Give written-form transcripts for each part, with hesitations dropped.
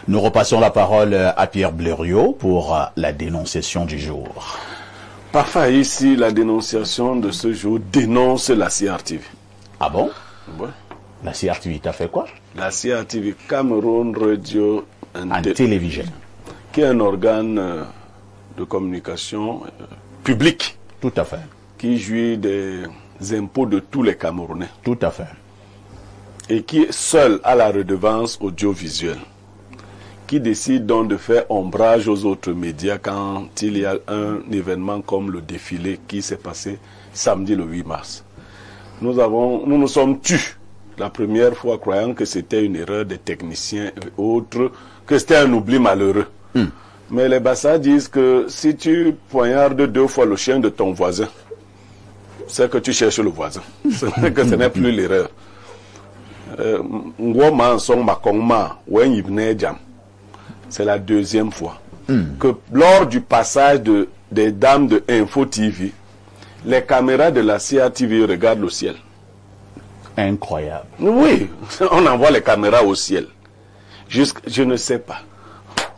Nous repassons la parole à Pierre Blériot pour la dénonciation du jour. Parfois ici, la dénonciation de ce jour dénonce la CRTV. Ah bon? Ouais. La CRTV t'a fait quoi? La CRTV, Cameroun Radio and Télévision, qui est un organe de communication public. Tout à fait. Qui jouit des impôts de tous les Camerounais. Tout à fait. Et qui seul a la redevance audiovisuelle. Qui décide donc de faire ombrage aux autres médias quand il y a un événement comme le défilé qui s'est passé samedi le 8 mars. Nous nous sommes tus la première fois croyant que c'était une erreur des techniciens et autres, que c'était un oubli malheureux. Mais les Bassa disent que si tu poignardes 2 fois le chien de ton voisin, c'est que tu cherches le voisin. C'est que ce n'est plus l'erreur. C'est la deuxième fois que lors du passage des dames de Info TV, les caméras de la CRTV regardent le ciel. Incroyable. Oui, on envoie les caméras au ciel. Je ne sais pas.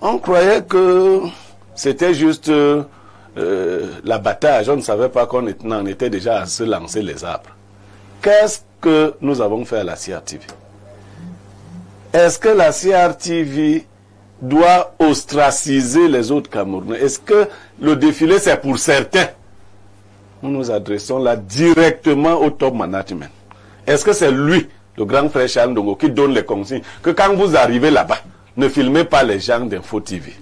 On croyait que c'était juste l'abattage. On ne savait pas qu'on en était déjà à se lancer les arbres. Qu'est-ce que nous avons fait à la CRTV? Est-ce que la CRTV doit ostraciser les autres Camerounais? Est-ce que le défilé c'est pour certains? Nous nous adressons là directement au top management. Est-ce que c'est lui, le grand frère Charles Ndongo, qui donne les consignes que quand vous arrivez là-bas, ne filmez pas les gens d'Info TV?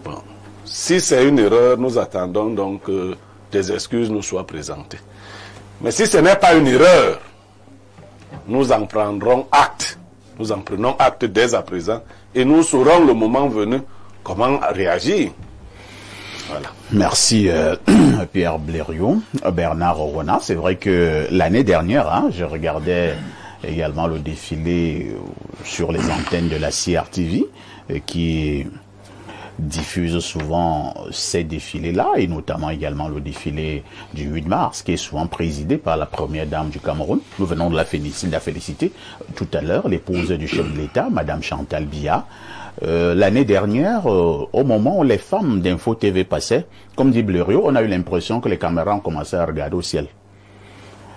Bon. Si c'est une erreur, nous attendons donc que des excuses nous soient présentées. Mais si ce n'est pas une erreur, nous en prendrons acte. Nous en prenons acte dès à présent et nous saurons le moment venu comment réagir. Voilà. Merci Pierre Blériot. Bernard Renard, c'est vrai que l'année dernière, je regardais également le défilé sur les antennes de la CRTV qui diffuse souvent ces défilés-là et notamment également le défilé du 8 mars qui est souvent présidé par la première dame du Cameroun. Nous venons de la féliciter tout à l'heure, l'épouse du chef de l'État, Madame Chantal Biya. L'année dernière, au moment où les femmes d'Info TV passaient, comme dit Blériot, on a eu l'impression que les caméras ont commencé à regarder au ciel.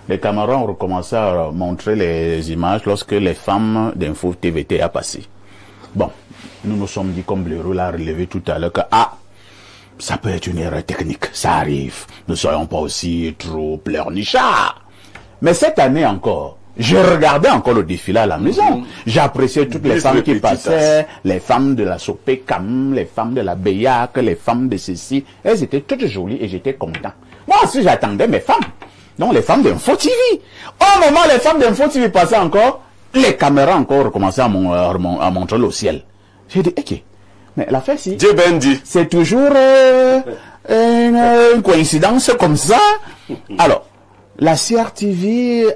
Les caméras ont recommencé à montrer les images lorsque les femmes d'Info TV étaient à passer. Bon, nous nous sommes dit, comme Blériot l'a relevé tout à l'heure, que ça peut être une erreur technique, ça arrive. Ne soyons pas aussi trop pleurnichards. Mais cette année encore, je regardais encore le défilé à la maison. J'appréciais toutes les femmes qui passaient, les femmes de la Sopécam, les femmes de la Beyac, les femmes de ceci. Elles étaient toutes jolies et j'étais content. Moi aussi, j'attendais mes femmes. Donc, les femmes d'Info TV. Au moment où les femmes d'Info TV passaient encore, les caméras encore recommençaient à montrer le ciel. J'ai dit, ok, mais l'affaire, si c'est toujours une coïncidence comme ça. Alors, la CRTV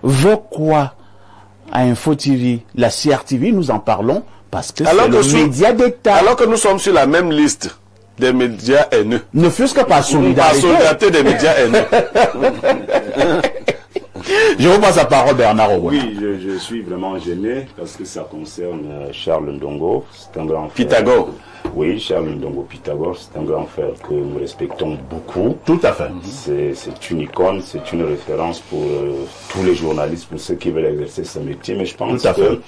veut quoi à Info TV? La CRTV, nous en parlons parce que c'est le média d'État. Alors que nous sommes sur la même liste des médias haineux. Ne fût-ce que par solidarité. Par solidarité des médias haineux. Je vous passe la parole, Bernard Owen. Oui, je suis vraiment gêné parce que ça concerne Charles Ndongo. C'est un grand frère. Pythagore. Oui, Charles Ndongo Pythagore, c'est un grand frère que nous respectons beaucoup. Tout à fait. C'est une icône, c'est une référence pour tous les journalistes, pour ceux qui veulent exercer ce métier. Mais je pense que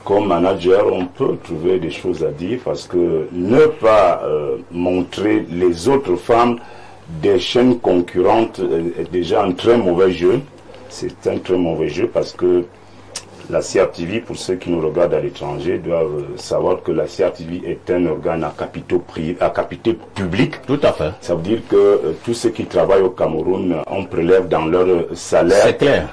comme manager, on peut trouver des choses à dire parce que ne pas montrer les autres femmes des chaînes concurrentes est déjà un très mauvais jeu. C'est un très mauvais jeu parce que la CRTV, pour ceux qui nous regardent à l'étranger, doivent savoir que la CRTV est un organe à capitaux publics. Tout à fait. Ça veut dire que tous ceux qui travaillent au Cameroun, on prélève dans leur salaire. C'est clair.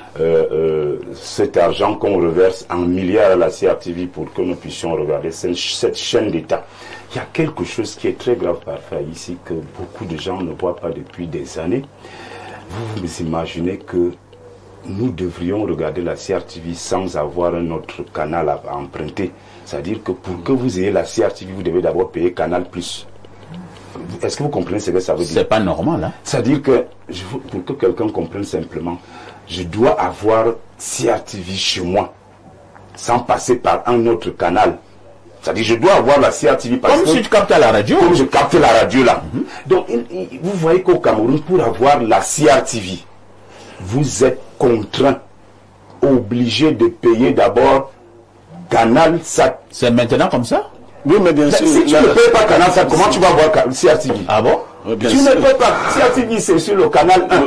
Cet argent qu'on reverse en milliards à la CRTV pour que nous puissions regarder cette chaîne d'État. Il y a quelque chose qui est très grave parfois ici que beaucoup de gens ne voient pas depuis des années. Vous imaginez que nous devrions regarder la CRTV sans avoir un autre canal à emprunter. C'est-à-dire que pour que vous ayez la CRTV, vous devez d'abord payer Canal+. Est-ce que vous comprenez ce que ça veut dire? C'est pas normal, hein? C'est-à-dire que, pour que quelqu'un comprenne simplement, je dois avoir CRTV chez moi. sans passer par un autre canal. C'est-à-dire, je dois avoir la CRTV parce comme si tu captes à la radio. Comme je capte la radio là. Donc, vous voyez qu'au Cameroun, pour avoir la CRTV, vous êtes contraint, obligé de payer d'abord Canal Sat. C'est maintenant comme ça? Oui, mais bien sûr. Si tu ne payes pas Canal Sat, comment tu vas voir CRTV? Ah bon? Oui, Tu ne payes pas CRTV, c'est sur le canal 1.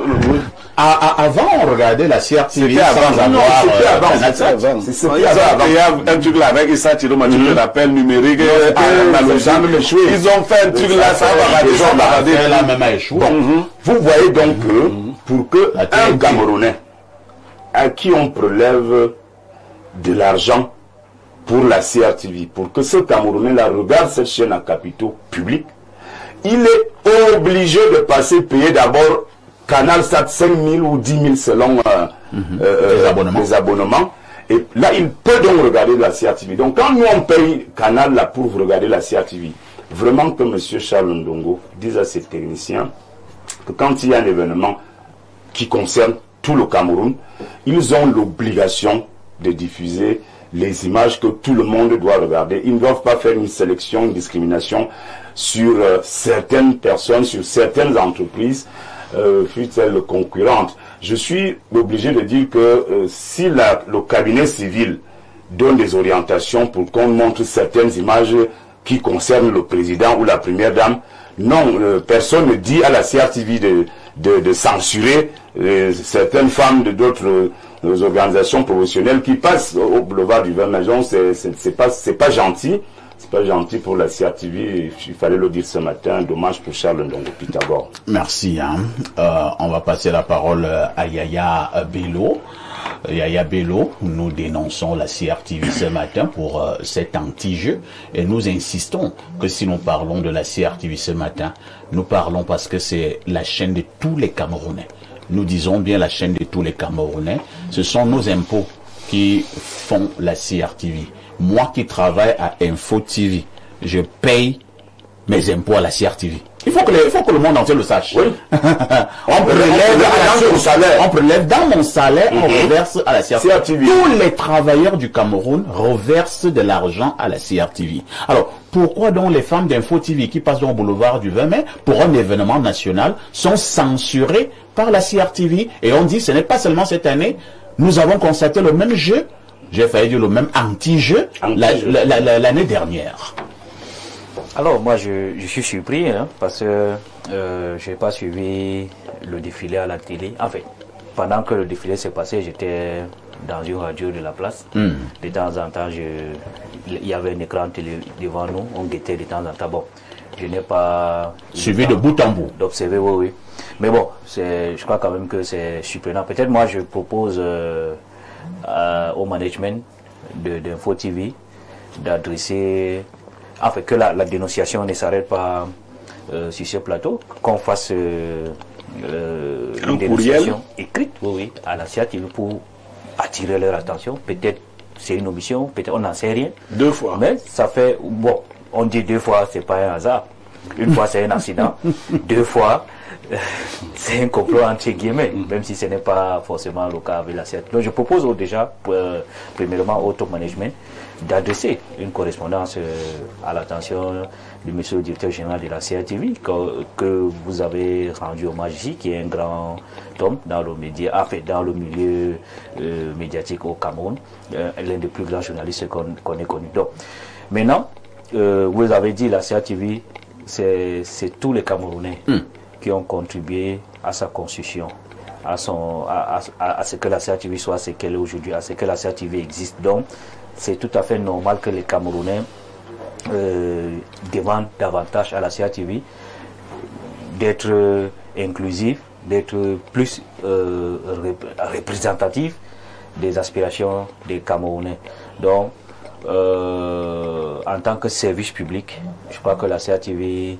Avant, on regardait la CRTV C'était avant. sans Non, avoir c'était avant. Canal Sat. C'était Ils avant. ont payé un truc là avec Issa Thilo, tu te rappelles, numérique, analogique. Ils ont fait un truc là, ça va Ils ont Après, la même a échoué. Vous voyez donc que pour que La un TNT. Camerounais à qui on prélève de l'argent pour la CRTV, pour que ce Camerounais-là regarde cette chaîne à capitaux publics, il est obligé de passer payer d'abord Canal Sat 5 000 ou 10 000 selon les abonnements. Et là, il peut donc regarder la CRTV. Donc, quand nous, on paye Canal là pour regarder la CRTV, vraiment que M. Charles Ndongo dise à ses techniciens que quand il y a un événement qui concerne tout le Cameroun, ils ont l'obligation de diffuser les images que tout le monde doit regarder. Ils ne doivent pas faire une sélection, une discrimination sur certaines personnes, sur certaines entreprises, fût-elles concurrentes. Je suis obligé de dire que si le cabinet civil donne des orientations pour qu'on montre certaines images qui concernent le président ou la première dame, non, personne ne dit à la CRTV de censurer certaines femmes de d'autres organisations professionnelles qui passent au boulevard du 20 mai. C'est pas gentil. C'est pas gentil pour la CRTV. Il fallait le dire ce matin. Dommage pour Charles Ndongo Pythagore. Merci. On va passer la parole à Yaya Bello. Yaya Bello, nous dénonçons la CRTV ce matin pour cet anti-jeu et nous insistons que si nous parlons de la CRTV ce matin, nous parlons parce que c'est la chaîne de tous les Camerounais. Nous disons bien la chaîne de tous les Camerounais. Ce sont nos impôts qui font la CRTV. Moi qui travaille à Info TV, je paye mes impôts à la CRTV. Il faut que le monde entier le sache. Oui. On prélève dans mon salaire, on reverse à la CRTV. Tous les travailleurs du Cameroun reversent de l'argent à la CRTV. Alors, pourquoi donc les femmes d'Info TV qui passent dans le boulevard du 20 mai pour un événement national sont censurées par la CRTV? Et on dit, ce n'est pas seulement cette année, nous avons constaté le même jeu, j'ai failli dire le même anti-jeu l'année dernière. Alors moi je suis surpris parce que je n'ai pas suivi le défilé à la télé. En fait, pendant que le défilé s'est passé, j'étais dans une radio de la place. De temps en temps, il y avait un écran télé devant nous, on guettait de temps en temps. Bon, je n'ai pas suivi de bout en bout. D'observer, oui. Mais bon, je crois quand même que c'est surprenant. Peut-être moi je propose au management d'Info TV d'adresser, en fait, que la dénonciation ne s'arrête pas sur ce plateau, qu'on fasse une dénonciation écrite, oui, à la CRTV pour attirer leur attention. Peut-être c'est une omission, peut-être on n'en sait rien. 2 fois. Mais ça fait, bon, on dit 2 fois, c'est pas un hasard. Une fois c'est un accident, 2 fois c'est un complot entre guillemets, même si ce n'est pas forcément le cas avec la CRTV. Donc je propose déjà, premièrement au top management, d'adresser une correspondance à l'attention du monsieur le directeur général de la CRTV, que vous avez rendu hommage ici, qui est un grand homme dans le média, enfin, dans le milieu médiatique au Cameroun, l'un des plus grands journalistes qu'on ait connu. Donc, maintenant, vous avez dit la CRTV, c'est tous les Camerounais qui ont contribué à sa construction, à ce que la CRTV soit ce qu'elle est aujourd'hui, à ce que la CRTV existe. Donc, c'est tout à fait normal que les Camerounais demandent davantage à la CRTV d'être inclusif, d'être plus représentatif des aspirations des Camerounais. Donc, en tant que service public, je crois que la CRTV,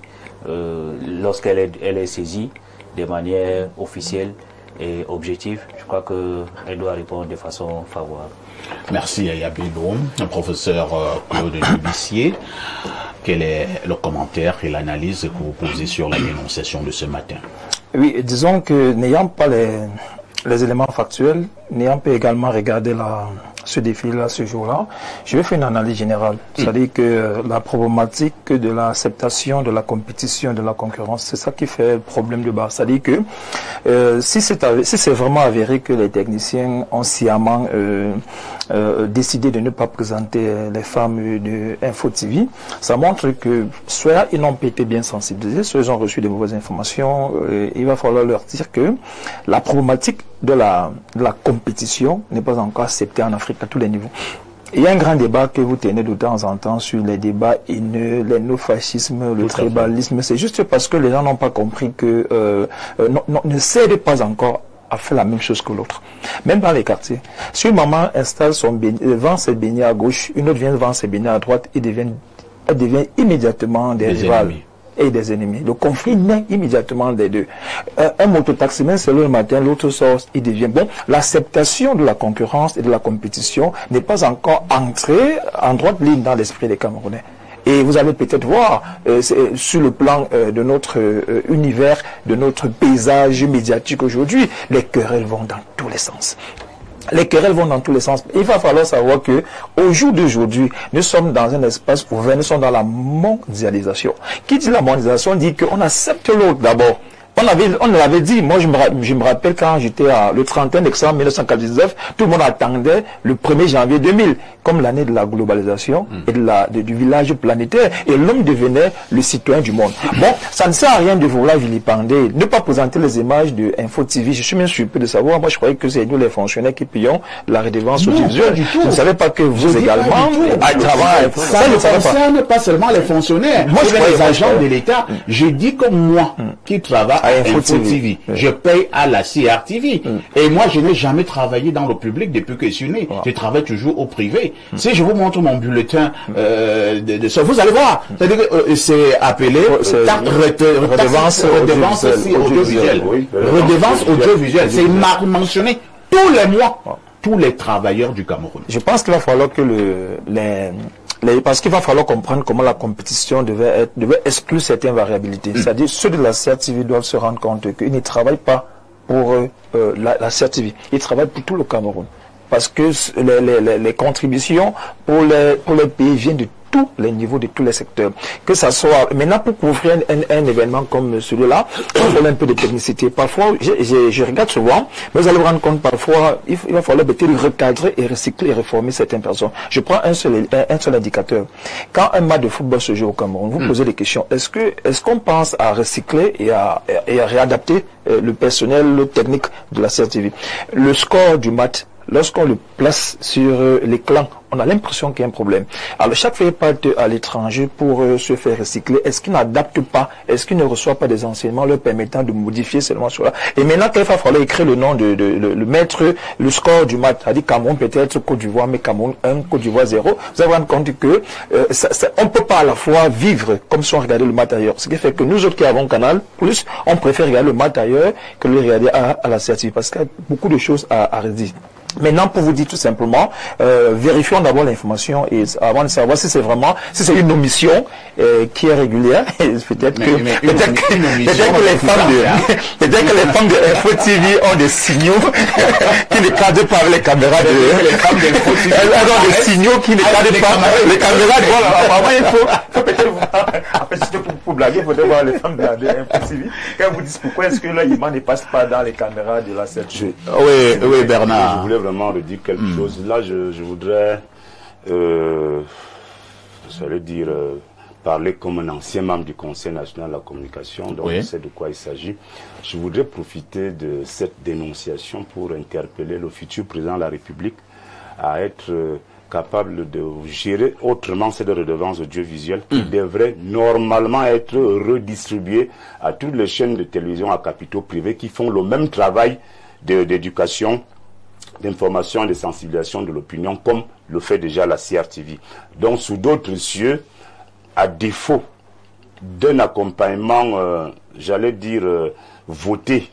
lorsqu'elle est saisie de manière officielle et objective, je crois qu'elle doit répondre de façon favorable. Merci Yaya Bello. Professeur Claude Dubissier, quel est le commentaire et l'analyse que vous posez sur la dénonciation de ce matin? Oui, disons que n'ayant pas les éléments factuels, n'ayant pas également regardé ce défi-là, ce jour-là, je vais faire une analyse générale. C'est-à-dire que la problématique de l'acceptation de la compétition, de la concurrence, c'est ça qui fait le problème de base. C'est-à-dire que si c'est vraiment avéré que les techniciens ont sciemment décidé de ne pas présenter les femmes de Info TV, ça montre que soit ils n'ont pas été bien sensibilisés, soit ils ont reçu de mauvaises informations. Il va falloir leur dire que la problématique de la compétition n'est pas encore acceptée en Afrique à tous les niveaux. Il y a un grand débat que vous tenez de temps en temps sur les débats haineux, les néofascismes, le tribalisme. C'est juste parce que les gens n'ont pas compris que ne cèdent pas encore à faire la même chose que l'autre. Même dans les quartiers. Si une maman installe vend ses beignets à gauche, une autre vient vendre ses beignets à droite, elle devient immédiatement des rivales et des ennemis. Le conflit naît immédiatement des deux. Un mototaximan se lève le matin, l'autre sort, il devient bon. L'acceptation de la concurrence et de la compétition n'est pas encore entrée en droite ligne dans l'esprit des Camerounais. Et vous allez peut-être voir, sur le plan de notre univers, de notre paysage médiatique aujourd'hui, les querelles vont dans tous les sens. Les querelles vont dans tous les sens. Il va falloir savoir que, au jour d'aujourd'hui, nous sommes dans un espace ouvert, nous sommes dans la mondialisation. Qui dit la mondialisation dit qu'on accepte l'autre d'abord. On l'avait dit, moi je me rappelle quand j'étais le 31 décembre 1999, tout le monde attendait le 1er janvier 2000 comme l'année de la globalisation et du village planétaire, et l'homme devenait le citoyen du monde. Bon, ça ne sert à rien de vouloir vilipender, ne pas présenter les images de Info TV. Je suis même surpris de savoir, moi je croyais que c'est nous les fonctionnaires qui payons la redevance audiovisuelle. Je ne savais pas que vous également, à travers ça ne concerne pas seulement les fonctionnaires, moi je les agents de l'État. Je dis comme moi qui travaille à Info TV. Je paye à la CRTV. Et moi, je n'ai jamais travaillé dans le public depuis que je suis né. Je travaille toujours au privé. Si je vous montre mon bulletin vous allez voir. C'est-à-dire que c'est appelé redevance audiovisuelle. Redevance audiovisuelle. C'est mentionné tous les mois. Tous les travailleurs du Cameroun. Je pense qu'il va falloir que parce qu'il va falloir comprendre comment la compétition devait exclure certaines variabilités. C'est-à-dire, ceux de la CRTV doivent se rendre compte qu'ils ne travaillent pas pour la CRTV. Ils travaillent pour tout le Cameroun. Parce que les contributions pour les pays viennent de tous les niveaux, de tous les secteurs. Que ça soit, maintenant pour couvrir un événement comme celui-là, il faut un peu de technicité. Parfois, je regarde souvent, mais vous allez vous rendre compte, parfois, il va falloir peut-être recadrer et recycler et réformer certaines personnes. Je prends un seul indicateur. Quand un match de football se joue au Cameroun, vous posez des questions. Est-ce qu'on pense à recycler et à réadapter le personnel, le technique de la CRTV? Le score du match, lorsqu'on le place sur l'écran, on a l'impression qu'il y a un problème. Alors, chaque fois qu'il part à l'étranger pour se faire recycler, est-ce qu'il n'adapte pas, est-ce qu'il ne reçoit pas des enseignements leur permettant de modifier seulement cela? Et maintenant, qu'il va falloir écrire le nom le mettre, le score du match, c'est-à-dire Cameroun peut-être Côte d'Ivoire, mais Cameroun 1, Côte d'Ivoire 0, vous allez vous rendre compte que on ne peut pas à la fois vivre comme si on regardait le match ailleurs. Ce qui fait que nous autres qui avons Canal Plus, on préfère regarder le match ailleurs que le regarder à la CRTV, parce qu'il y a beaucoup de choses à redire. Maintenant, pour vous dire tout simplement, vérifions d'abord l'information et avant de savoir si c'est vraiment, si c'est une omission qui est régulière. Peut-être que les femmes de Info TV ont des signaux qui ne cadrent pas avec les caméras de les femmes d'Info TV. Elles ont des signaux qui ne cadrent pas avec les caméras de voilà. Il faut peut-être voir. En fait, c'était pour blaguer, il faudrait voir les femmes de Info TV. Quand vous dites pourquoi est-ce que l'image ne passe pas dans les caméras de la CRTV. Oui, Bernard. Je voulais vraiment redire quelque chose. Là, je voudrais, j'allais dire, parler comme un ancien membre du Conseil national de la communication, donc je sais de quoi il s'agit. Je voudrais profiter de cette dénonciation pour interpeller le futur président de la République à être capable de gérer autrement cette redevance audiovisuelle qui devrait normalement être redistribuée à toutes les chaînes de télévision à capitaux privés qui font le même travail d'éducation, d'information et de sensibilisation de l'opinion comme le fait déjà la CRTV. Donc sous d'autres cieux, à défaut d'un accompagnement, j'allais dire, voté,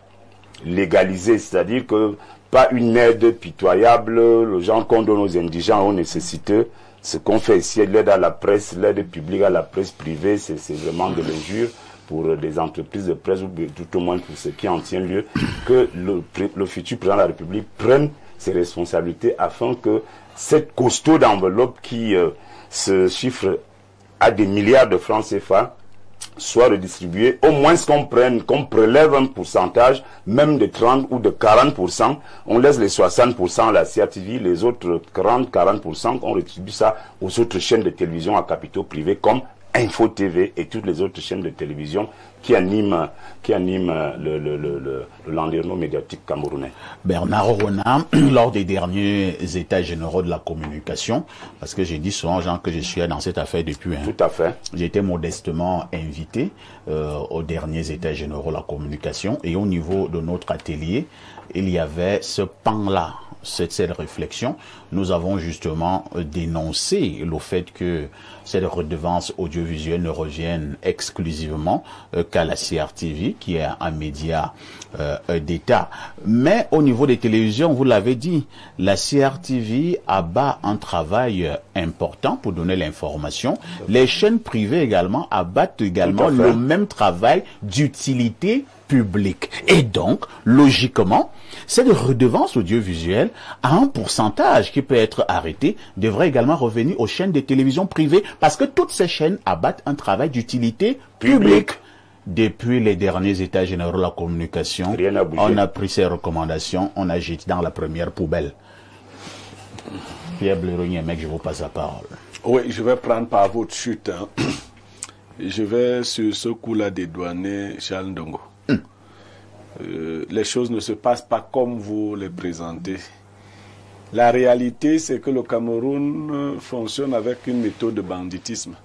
légalisé, c'est-à-dire que pas une aide pitoyable, le genre qu'on donne aux indigents, aux nécessiteux, ce qu'on fait ici, l'aide à la presse, l'aide publique à la presse privée, c'est vraiment de l'injure pour des entreprises de presse, ou tout au moins pour ce qui en tient lieu, que le futur président de la République prenne ses responsabilités afin que cette costaud d'enveloppe qui se chiffre à des milliards de francs CFA soit redistribuée, au moins qu'on prélève un pourcentage, même de 30 ou de 40%, on laisse les 60% à la CRTV, les autres 40%, on redistribue ça aux autres chaînes de télévision à capitaux privés comme Info TV et toutes les autres chaînes de télévision qui animent le landerneau médiatique camerounais. Bernard Rona, lors des derniers états généraux de la communication, parce que j'ai dit souvent, Jean, que je suis dans cette affaire depuis. Tout à fait. J'ai été modestement invité aux derniers états généraux de la communication, et au niveau de notre atelier, il y avait ce pan-là, cette réflexion. Nous avons justement dénoncé le fait que cette redevance audiovisuelle ne revienne exclusivement qu'à la CRTV, qui est un média d'État. Mais au niveau des télévisions, vous l'avez dit, la CRTV abat un travail important pour donner l'information. Les chaînes privées également abattent également le même travail d'utilité publique. Et donc, logiquement, cette redevance audiovisuelle à un pourcentage qui peut être arrêté devrait également revenir aux chaînes de télévision privées parce que toutes ces chaînes abattent un travail d'utilité publique. Depuis les derniers états généraux de la communication, on a pris ces recommandations, on a jeté dans la première poubelle. Pierre Blaireau, mec, je vous passe la parole. Oui, je vais prendre par votre chute. Hein. Je vais sur ce coup-là dédouaner Charles Ndongo. Les choses ne se passent pas comme vous les présentez. La réalité, c'est que le Cameroun fonctionne avec une méthode de banditisme.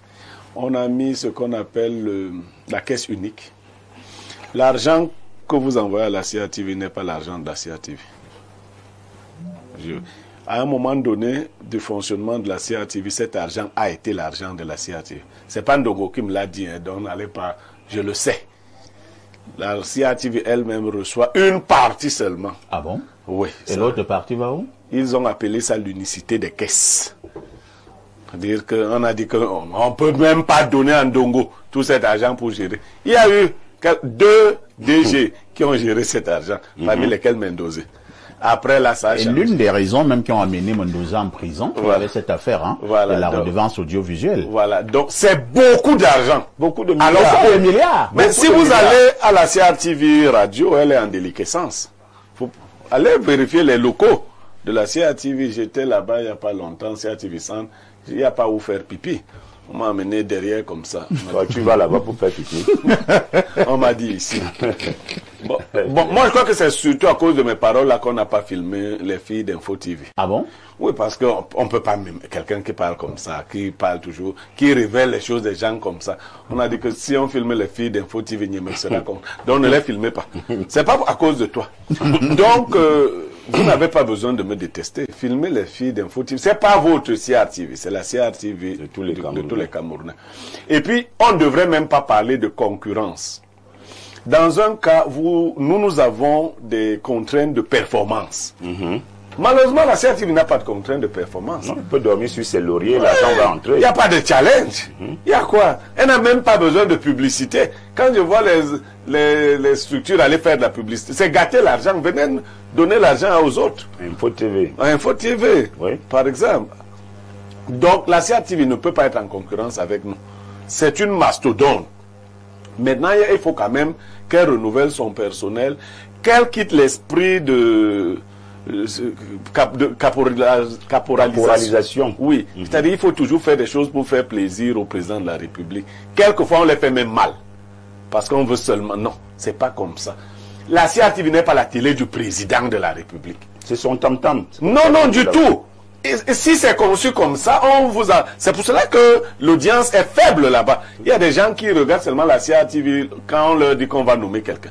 On a mis ce qu'on appelle la caisse unique. L'argent que vous envoyez à la CRTV n'est pas l'argent de la CRTV. À un moment donné du fonctionnement de la CRTV, cet argent a été l'argent de la CRTV. Ce n'est pas Ndongo qui me l'a dit, hein, donc n'allez pas, je le sais. La CRTV elle-même reçoit une partie seulement. Ah bon? Oui. Et l'autre partie va où? Ils ont appelé ça l'unicité des caisses. C'est-à-dire qu'on a dit qu'on ne peut même pas donner à Ndongo tout cet argent pour gérer. Il y a eu 2 DG qui ont géré cet argent, parmi lesquels Mendoza. Après là, ça a changé. Et l'une des raisons même qui ont amené Mendoza en prison, avec cette affaire, hein, voilà, la redevance audiovisuelle. Voilà, donc c'est beaucoup d'argent. Beaucoup de milliards. Alors, des milliards. Mais si vous allez à la CRTV radio, elle est en déliquescence. Faut aller vérifier les locaux de la CRTV. J'étais là-bas il n'y a pas longtemps, CRTV Centre. Il n'y a pas où faire pipi. On m'a amené derrière comme ça. Toi, tu vas là-bas pour faire pipi. On m'a dit ici. Bon, moi je crois que c'est surtout à cause de mes paroles là qu'on n'a pas filmé les filles d'Info TV. Ah bon? Oui, parce qu'on ne peut pas même quelqu'un qui parle comme ça, qui parle toujours, qui révèle les choses des gens comme ça. On a dit que si on filmait les filles d'Info TV, Niamey sera comme. Donc ne les filmez pas. C'est pas à cause de toi. Donc vous n'avez pas besoin de me détester. Filmez les filles d'Info TV. C'est pas votre CRTV, c'est la CRTV de tous les Camerounais. Et puis on ne devrait même pas parler de concurrence. Dans un cas, nous avons des contraintes de performance. Malheureusement, la CRTV n'a pas de contraintes de performance. Non, on peut dormir sur ses lauriers, l'argent va entrer. Il n'y a pas de challenge. Il y a quoi? Elle n'a même pas besoin de publicité. Quand je vois les structures aller faire de la publicité, c'est gâter l'argent. Venez donner l'argent aux autres. Info TV. Info TV, oui. Par exemple. Donc, la CRTV ne peut pas être en concurrence avec nous. C'est une mastodonte. Maintenant, il faut quand même qu'elle renouvelle son personnel, qu'elle quitte l'esprit de caporalisation. Oui, c'est-à-dire il faut toujours faire des choses pour faire plaisir au président de la République. Quelquefois, on les fait même mal. Parce qu'on veut seulement... Non, c'est pas comme ça. La CRTV n'est pas la télé du président de la République. C'est son tam-tam. Non, non, du tout. Et si c'est conçu comme ça, c'est pour cela que l'audience est faible là-bas. Il y a des gens qui regardent seulement la CRTV quand on leur dit qu'on va nommer quelqu'un.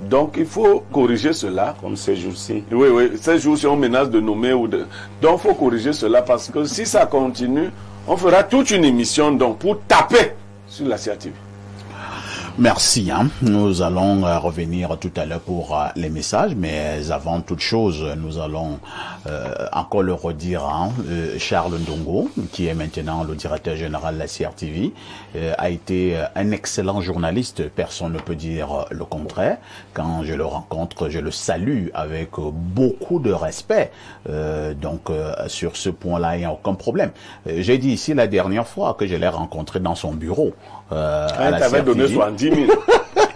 Donc il faut corriger cela. Comme ces jours-ci. Oui, oui, ces jours-ci on menace de nommer Donc il faut corriger cela parce que si ça continue, on fera toute une émission donc pour taper sur la CRTV. Merci. Nous allons revenir tout à l'heure pour les messages, mais avant toute chose, nous allons encore le redire. Charles Ndongo, qui est maintenant le directeur général de la CRTV, a été un excellent journaliste. Personne ne peut dire le contraire. Quand je le rencontre, je le salue avec beaucoup de respect. Donc, sur ce point-là, il n'y a aucun problème. J'ai dit ici la dernière fois que je l'ai rencontré dans son bureau. Tu avais donné 70 000.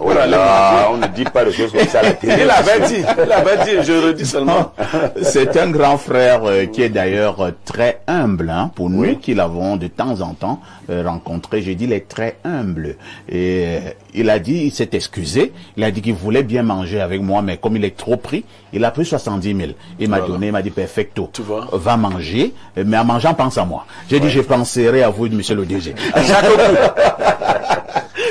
Oh là là, on ne dit pas de choses comme ça à la télé. Il avait dit, je redis seulement. C'est un grand frère qui est d'ailleurs très humble, pour nous qui l'avons de temps en temps rencontré. J'ai dit, il est très humble. Et il a dit, il s'est excusé, il a dit qu'il voulait bien manger avec moi, mais comme il est trop pris, il a pris 70 000. Il m'a donné, il m'a dit, perfecto, va manger, mais en mangeant, pense à moi. J'ai dit, je penserai à vous, monsieur le DG. À chaque coup.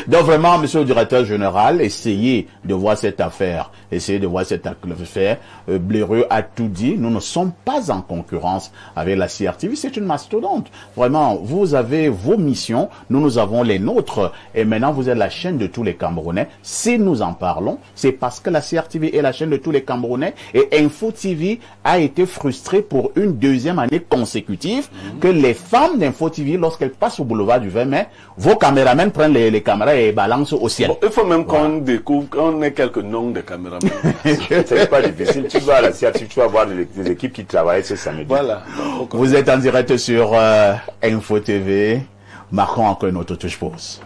Donc vraiment, monsieur le directeur général, essayez de voir cette affaire. Essayez de voir cette affaire. Bléreux a tout dit. Nous ne sommes pas en concurrence avec la CRTV. C'est une mastodonte. Vraiment, vous avez vos missions. Nous avons les nôtres. Et maintenant, vous êtes la chaîne de tous les Camerounais. Si nous en parlons, c'est parce que la CRTV est la chaîne de tous les Camerounais. Et Info TV a été frustrée pour une deuxième année consécutive que les femmes d'Info TV, lorsqu'elles passent au boulevard du 20 mai, vos caméramens prennent les caméras et balancent au ciel. Bon, il faut même qu'on découvre, qu'on ait quelques noms de caméramans. C'est pas difficile. Tu vas à la CRTV, tu vas voir des équipes qui travaillent ce samedi. Voilà. Vous êtes en direct sur Info TV. Marquons encore une autre touche pause.